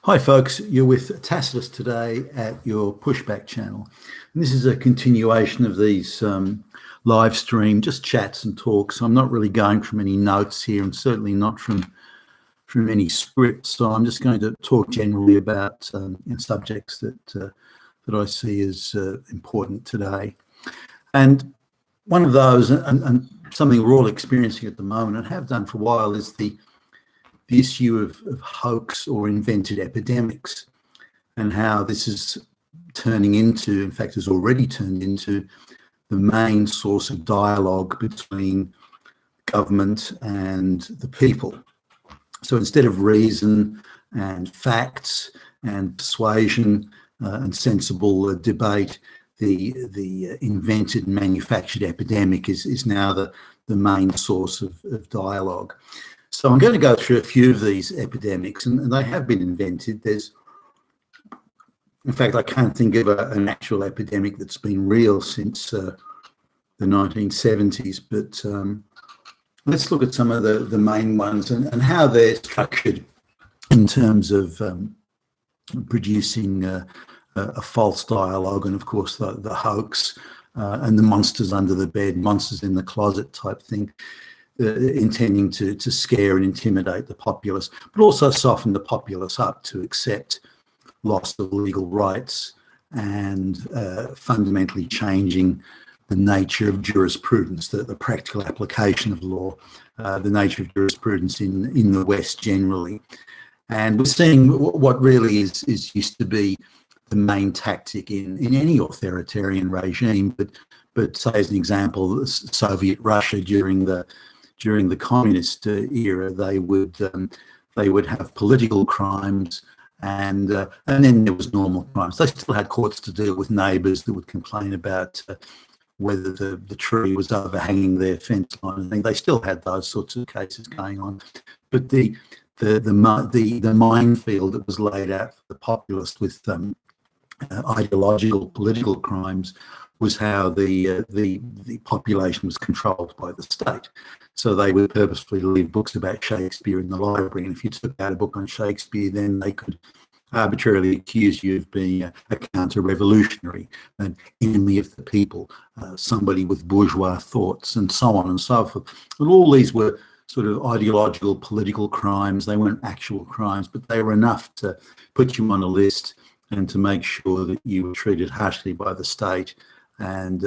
Hi folks, you're with Tacitus today at your Pushback channel. And this is a continuation of these live stream, just chats and talks. I'm not really going from any notes here and certainly not from any scripts. So I'm just going to talk generally about subjects that I see as important today. And one of those, and something we're all experiencing at the moment and have done for a while, is the issue of hoax or invented epidemics, and how this is turning into, in fact, has already turned into the main source of dialogue between government and the people. So instead of reason and facts and persuasion and sensible debate, the invented and manufactured epidemic is now the main source of dialogue. So I'm going to go through a few of these epidemics, and they have been invented. In fact, I can't think of an actual epidemic that's been real since the 1970s, but let's look at some of the main ones and how they're structured in terms of producing a false dialogue, and of course the hoax and the monsters under the bed, monsters in the closet type thing. Intending to scare and intimidate the populace, but also soften the populace up to accept loss of legal rights and fundamentally changing the nature of jurisprudence, the practical application of law, the nature of jurisprudence in the West generally. And we're seeing what really is used to be the main tactic in any authoritarian regime, but say as an example, Soviet Russia during the communist era, they would have political crimes, and then there was normal crimes. They still had courts to deal with neighbours that would complain about whether the tree was overhanging their fence line and things. They still had those sorts of cases going on, but the minefield that was laid out for the populace with ideological political crimes was how the population was controlled by the state. So they would purposefully leave books about Shakespeare in the library, and if you took out a book on Shakespeare, then they could arbitrarily accuse you of being a counter-revolutionary, an enemy of the people, somebody with bourgeois thoughts, and so on and so forth. And all these were sort of ideological political crimes. They weren't actual crimes, but they were enough to put you on a list and to make sure that you were treated harshly by the state, and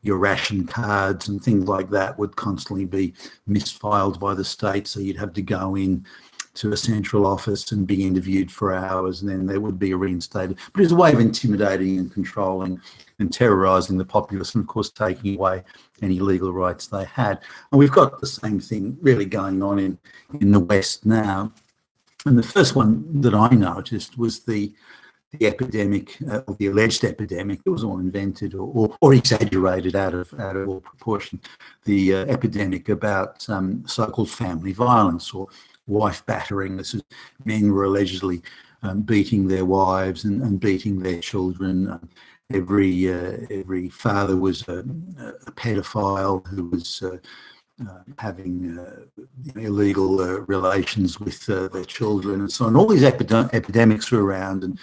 your ration cards and things like that would constantly be misfiled by the state, so you'd have to go in to a central office and be interviewed for hours, and then they would be reinstated. But it was a way of intimidating and controlling and terrorising the populace, and of course taking away any legal rights they had. And we've got the same thing really going on in the West now. And the first one that I noticed was the epidemic, or the alleged epidemic. It was all invented or exaggerated out of all proportion. The epidemic about so-called family violence or wife battering. This is men were allegedly beating their wives and beating their children. Every father was a pedophile who was having illegal relations with their children and so on. All these epidemics were around,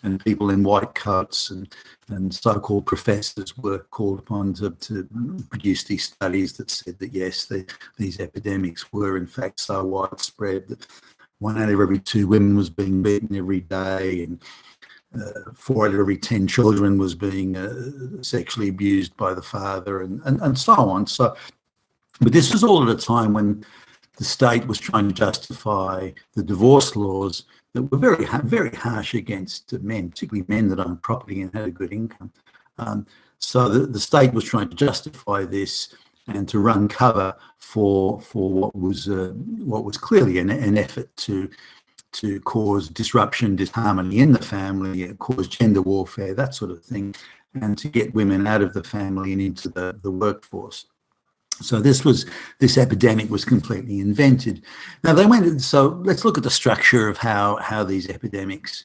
and people in white coats and so-called professors were called upon to produce these studies that said that yes, these epidemics were in fact so widespread that 1 out of every 2 women was being beaten every day, and 4 out of every 10 children was being sexually abused by the father, and so on. So, but this was all at a time when the state was trying to justify the divorce laws that were very harsh against men, particularly men that owned property and had a good income. So the state was trying to justify this and to run cover for what was clearly an effort to cause disruption, disharmony in the family, cause gender warfare, that sort of thing, and to get women out of the family and into the workforce. So this epidemic was completely invented. Now so let's look at the structure of how these epidemics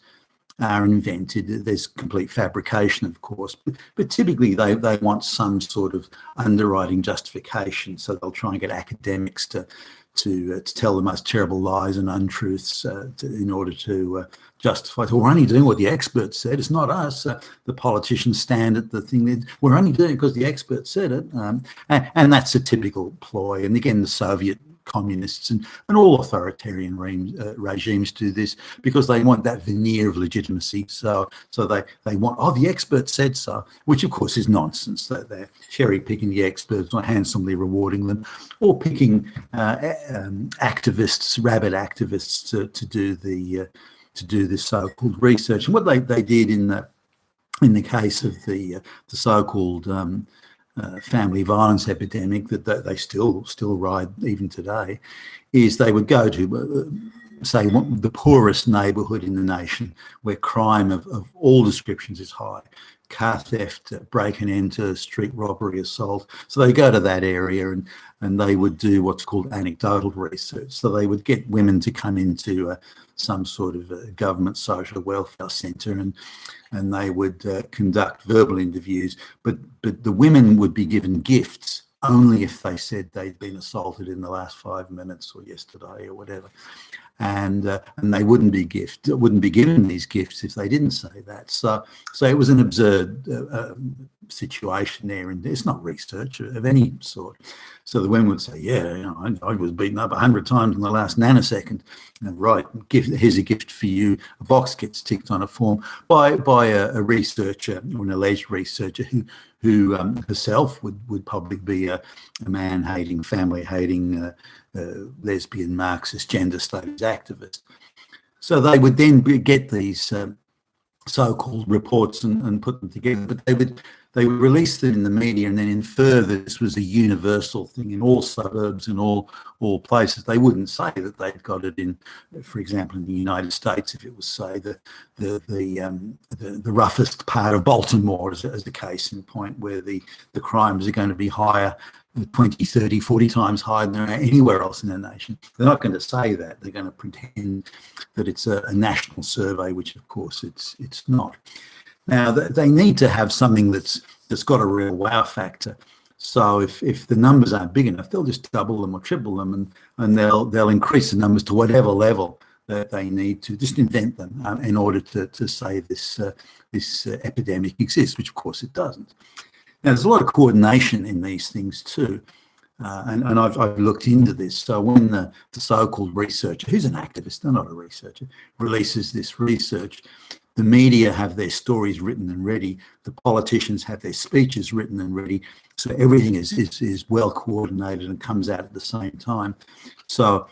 are invented. There's complete fabrication, of course, but typically they want some sort of underwriting justification. So they'll try and get academics to to tell the most terrible lies and untruths in order to justify. So we're only doing what the experts said. It's not us. The politicians stand at the thing. We're only doing it because the experts said it. And that's a typical ploy. And again, the Soviet communists and all authoritarian regimes do this because they want that veneer of legitimacy. So they want, oh, the experts said so, which of course is nonsense. That they're cherry picking the experts or handsomely rewarding them, or picking activists, rabid activists, to do this so-called research. And what they did in the case of the so-called family violence epidemic that they still ride even today, is they would go to say the poorest neighbourhood in the nation where crime of all descriptions is high, car theft, break and enter, street robbery, assault. So they go to that area and they would do what's called anecdotal research. So they would get women to come into some sort of government social welfare centre and they would conduct verbal interviews, but the women would be given gifts only if they said they'd been assaulted in the last 5 minutes or yesterday or whatever. And they wouldn't be given these gifts if they didn't say that. So it was an absurd situation there, and it's not research of any sort. So the women would say, "Yeah, you know, I was beaten up 100 times in the last nanosecond." And right, here's a gift for you. A box gets ticked on a form by a researcher or an alleged researcher who herself would probably be a man-hating, family-hating, lesbian, Marxist, gender studies activist. So they would then get these so-called reports and put them together, but they would release them in the media and then infer that this was a universal thing in all suburbs and all places. They wouldn't say that they'd got it in, for example, in the United States, if it was, say, the roughest part of Baltimore as a case in point, where the crimes are going to be higher, 20, 30, 40 times higher than anywhere else in the nation. They're not going to say that. They're going to pretend that it's a national survey, which of course it's not. Now, they need to have something that's got a real wow factor. So if the numbers aren't big enough, they'll just double them or triple them, and they'll increase the numbers to whatever level that they need to, just invent them in order to say this epidemic exists, which of course it doesn't. Now, there's a lot of coordination in these things too, and I've looked into this. So when the so-called researcher, who's an activist, they're not a researcher, releases this research, the media have their stories written and ready, the politicians have their speeches written and ready, so everything is well coordinated and comes out at the same time. So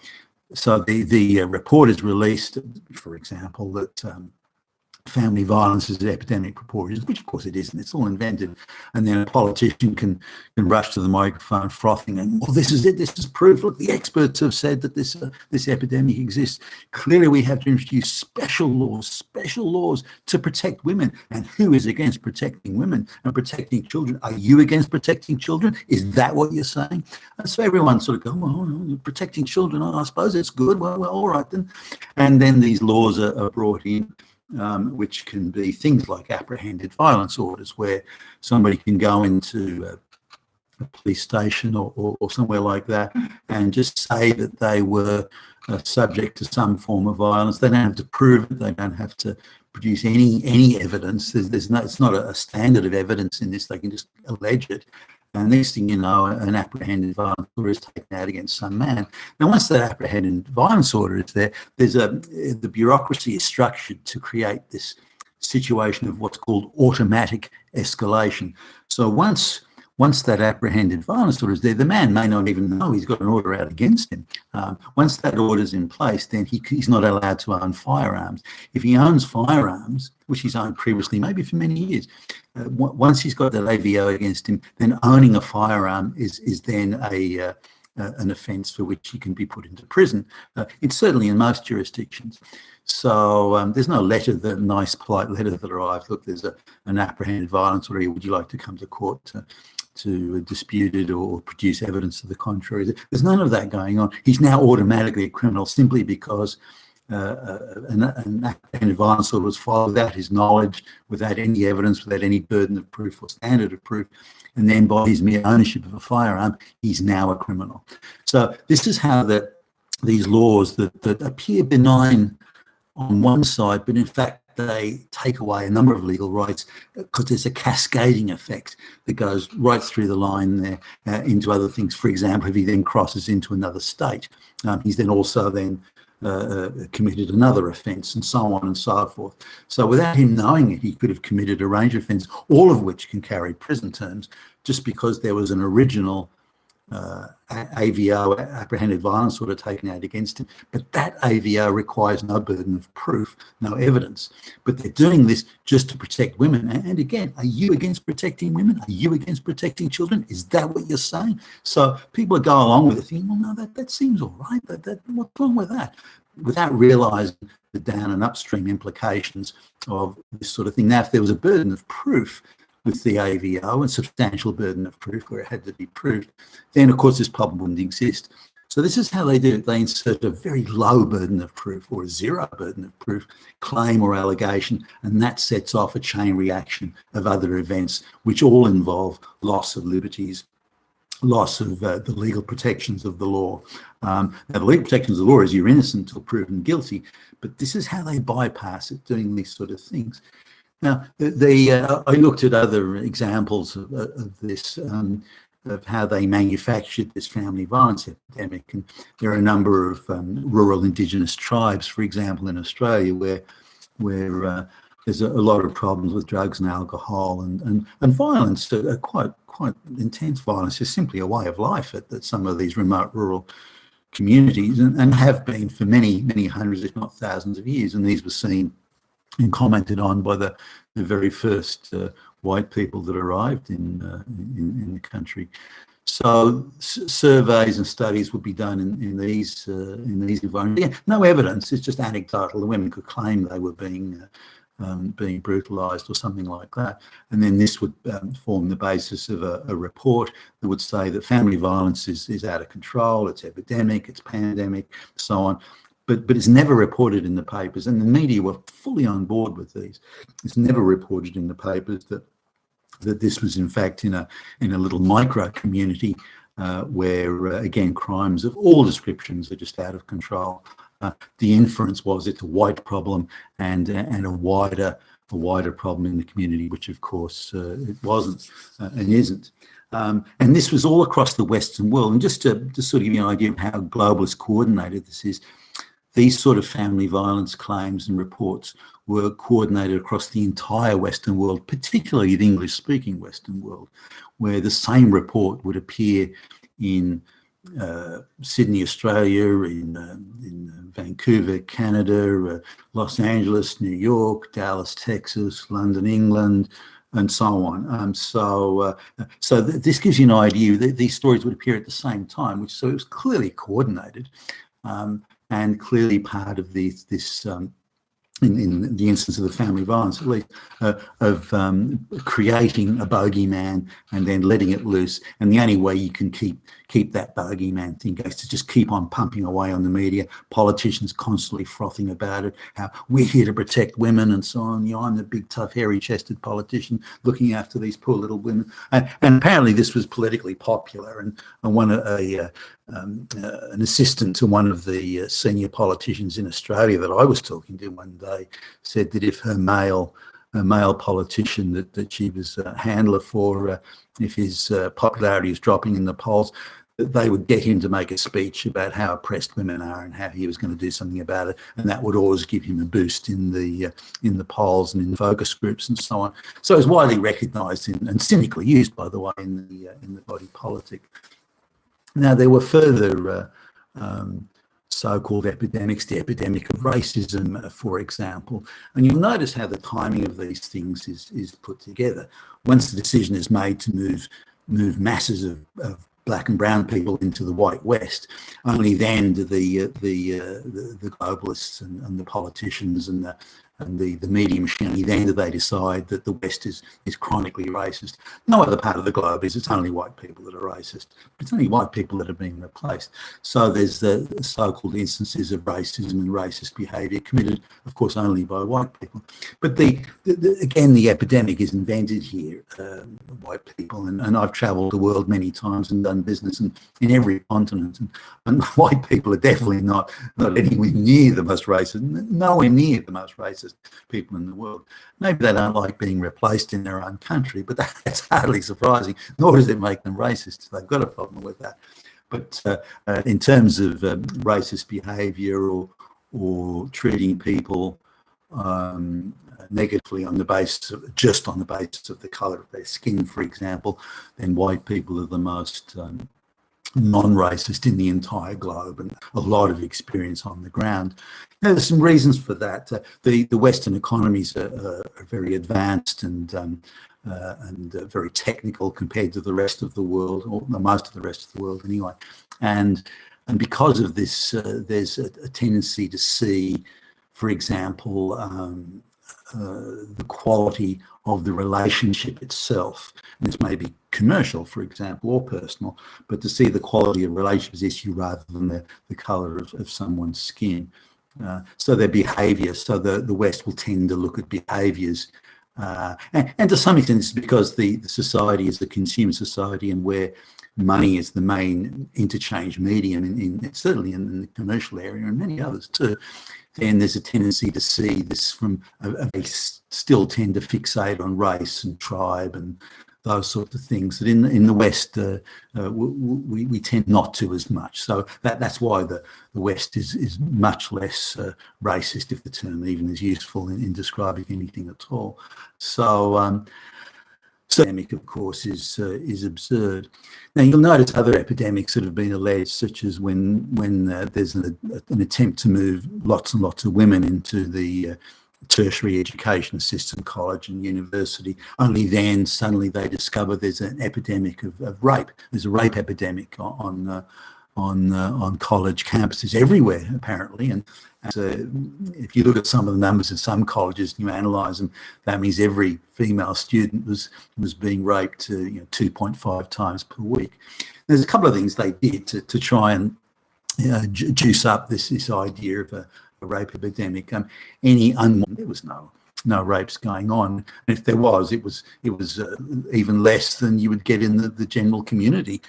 the report is released, for example, that family violence is an epidemic proportions, which of course it isn't. It's all invented. And then a politician can rush to the microphone frothing and, well, this is it. This is proof. Look, the experts have said that this epidemic exists. Clearly, we have to introduce special laws to protect women. And who is against protecting women and protecting children? Are you against protecting children? Is that what you're saying? And so everyone sort of goes, well, protecting children, I suppose it's good. Well, all right then. And then these laws are brought in. Which can be things like apprehended violence orders, where somebody can go into a police station or somewhere like that and just say that they were subject to some form of violence. They don't have to prove it. They don't have to produce any evidence. It's not a standard of evidence in this. They can just allege it. And next thing you know, an apprehended violence order is taken out against some man. Now, once that apprehended violence order is there, the bureaucracy is structured to create this situation of what's called automatic escalation. So once that apprehended violence order is there, the man may not even know he's got an order out against him. Once that order's in place, then he's not allowed to own firearms. If he owns firearms, which he's owned previously, maybe for many years, once he's got that AVO against him, then owning a firearm is then an offence for which he can be put into prison. It's certainly in most jurisdictions. So there's no nice, polite letter that arrives. Look, there's an apprehended violence order. Would you like to come to court to dispute it or produce evidence to the contrary? There's none of that going on. He's now automatically a criminal simply because an apprehended violence order was followed without his knowledge, without any evidence, without any burden of proof or standard of proof, and then by his mere ownership of a firearm, he's now a criminal. So this is how these laws that appear benign on one side, but in fact they take away a number of legal rights because there's a cascading effect that goes right through the line there into other things. For example, if he then crosses into another state, he's then also then committed another offence, and so on and so forth. So without him knowing it, he could have committed a range of offences, all of which can carry prison terms, just because there was an original AVO, apprehended violence order, taken out against him. But that AVO requires no burden of proof, no evidence. But they're doing this just to protect women. And again, are you against protecting women? Are you against protecting children? Is that what you're saying? So people go along with it thinking, well, no, that seems all right. What's wrong with that? Without realising the down and upstream implications of this sort of thing. Now, if there was a burden of proof with the AVO, and substantial burden of proof where it had to be proved, then of course this problem wouldn't exist. So this is how they do it. They insert a very low burden of proof or a zero burden of proof claim or allegation, and that sets off a chain reaction of other events which all involve loss of liberties, loss of the legal protections of the law. Now, the legal protections of the law is you're innocent until proven guilty, but this is how they bypass it, doing these sort of things. Now, I looked at other examples of this, of how they manufactured this family violence epidemic, and there are a number of rural Indigenous tribes, for example, in Australia, where there's a lot of problems with drugs and alcohol and violence, quite intense violence. Is simply a way of life at some of these remote rural communities, and have been for many, many hundreds, if not thousands of years. And these were seen and commented on by the very first white people that arrived in the country. So surveys and studies would be done in these environments. Yeah, no evidence; it's just anecdotal. The women could claim they were being brutalised or something like that, and then this would form the basis of a report that would say that family violence is out of control, it's epidemic, it's pandemic, so on. But it's never reported in the papers, and the media were fully on board with these. It's never reported in the papers that this was in fact in a little micro community where again crimes of all descriptions are just out of control. The inference was it's a white problem and a wider problem in the community, which of course it wasn't and isn't. And this was all across the Western world. And just to sort of give you an idea of how globalist coordinated this is, these sort of family violence claims and reports were coordinated across the entire Western world, particularly the English-speaking Western world, where the same report would appear in Sydney, Australia, in Vancouver, Canada, Los Angeles, New York, Dallas, Texas, London, England, and so on. So this gives you an idea that these stories would appear at the same time, so it was clearly coordinated. And clearly part of this in the instance of the family violence, at least, of creating a bogeyman and then letting it loose. And the only way you can keep that bogeyman thing is to just keep on pumping away on the media. Politicians constantly frothing about it, how we're here to protect women and so on. You know, I'm the big, tough, hairy-chested politician looking after these poor little women. And apparently this was politically popular. And an assistant to one of the senior politicians in Australia that I was talking to one day said that if a male politician that she was a handler for, if his popularity is dropping in the polls, that they would get him to make a speech about how oppressed women are and how he was going to do something about it, and that would always give him a boost in the polls and in focus groups and so on. So it was widely recognised and cynically used, by the way, in the body politic. Now, there were further so-called epidemics, the epidemic of racism, for example, and you'll notice how the timing of these things is put together. Once the decision is made to move masses of black and brown people into the white West, only then do the globalists and the politicians and the media machine, then they decide that the West is chronically racist. No other part of the globe is. It's only white people that are racist. It's only white people that are being replaced. So there's the so-called instances of racism and racist behaviour committed, of course, only by white people. But again, the epidemic is invented here, white people, and I've travelled the world many times and done business in every continent, and white people are definitely not anywhere near the most racist, nowhere near the most racist people in the world. Maybe they don't like being replaced in their own country, but that's hardly surprising, nor does it make them racist. They've got a problem with that. But in terms of racist behaviour or treating people negatively on the basis of the colour of their skin, for example, then white people are the most non-racist in the entire globe, and a lot of experience on the ground. Now, there's some reasons for that. The Western economies are very advanced and very technical compared to the rest of the world, or most of the rest of the world anyway. And because of this, there's a tendency to see, for example, the quality of the relationship itself. And this may be commercial, for example, or personal, but to see the quality of relationships issue rather than the colour of someone's skin. So their behaviour, so the West will tend to look at behaviours. And to some extent, it's because the society is a consumer society, and where money is the main interchange medium, certainly in the commercial area and many others too, then there's a tendency to see this from they still tend to fixate on race and tribe and those sorts of things that in the West we tend not to as much. So that's why the West is much less racist, if the term even is useful in describing anything at all. So epidemic, of course, is absurd. Now, you'll notice other epidemics that have been alleged, such as when there's an attempt to move lots and lots of women into the tertiary education system, college and university. Only then suddenly they discover there's an epidemic of rape. There's a rape epidemic on college campuses everywhere, apparently. And so if you look at some of the numbers in some colleges and you analyse them, that means every female student was being raped 2.5 times per week. There's a couple of things they did to try and juice up this idea of a rape epidemic. There was no rapes going on. And if there was, it was even less than you would get in the general community.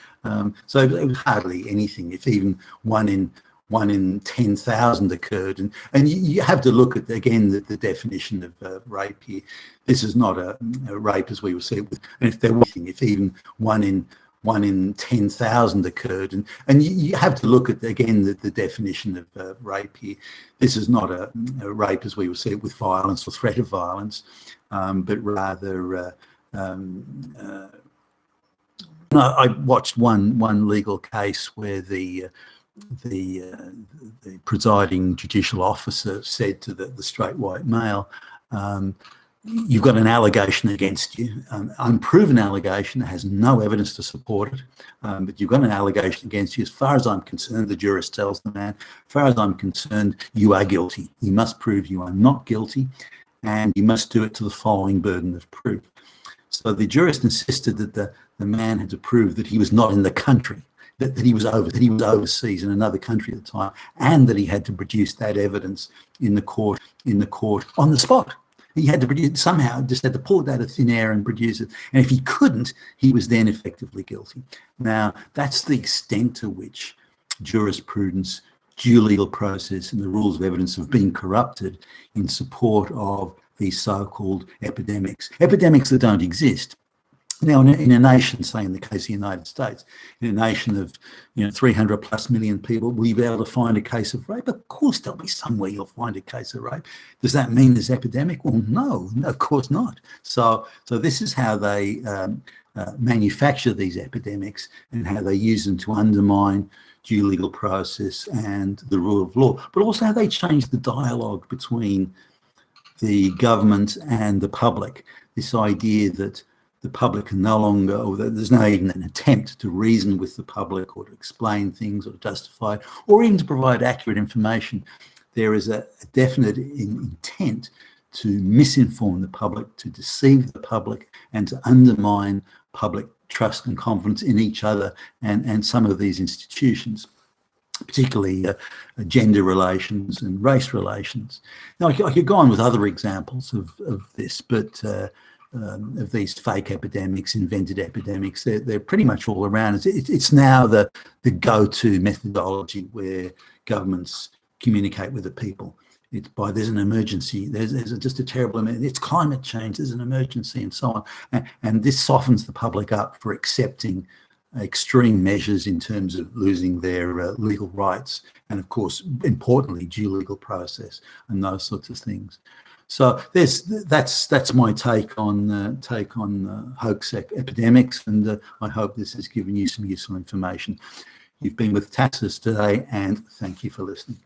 So it was hardly anything. If even one in 10,000 occurred, and you have to look at again the definition of rape here. This is not a rape as we will see it with. And if there was, if even one in 10,000 occurred, and you have to look at again the definition of rape here. This is not a rape as we will see it with violence or threat of violence, but rather. I watched one legal case where the presiding judicial officer said to the straight white male, you've got an allegation against you, unproven allegation that has no evidence to support it, but you've got an allegation against you. As far as I'm concerned, the jurist tells the man, as far as I'm concerned, you are guilty. You must prove you are not guilty, and you must do it to the following burden of proof. So the jurist insisted that the man had to prove that he was not in the country, that he was overseas in another country at the time, and that he had to produce that evidence in the court on the spot. He had to produce somehow, just had to pull it out of thin air and produce it. And if he couldn't, he was then effectively guilty. Now, that's the extent to which jurisprudence, due legal process, and the rules of evidence have been corrupted in support of these so-called epidemics that don't exist. Now, in a nation, say in the case of the United States, in a nation of 300 plus million people, will you be able to find a case of rape? Of course, there'll be somewhere you'll find a case of rape. Does that mean there's epidemic? Well, no, of course not. So this is how they manufacture these epidemics and how they use them to undermine due legal process and the rule of law, but also how they change the dialogue between the government and the public. This idea that the public can no longer, or there's no even an attempt to reason with the public or to explain things or to justify, or even to provide accurate information. There is a definite intent to misinform the public, to deceive the public, and to undermine public trust and confidence in each other and some of these institutions, particularly gender relations and race relations. Now, I could go on with other examples of this, but of these fake epidemics, invented epidemics, they're pretty much all around. It's now the go-to methodology where governments communicate with the people. It's by there's an emergency, there's just a terrible emergency, it's climate change, there's an emergency, and so on. And this softens the public up for accepting extreme measures in terms of losing their legal rights, and of course, importantly, due legal process and those sorts of things. So that's my take on hoax epidemics, and I hope this has given you some useful information. You've been with Taxis today, and thank you for listening.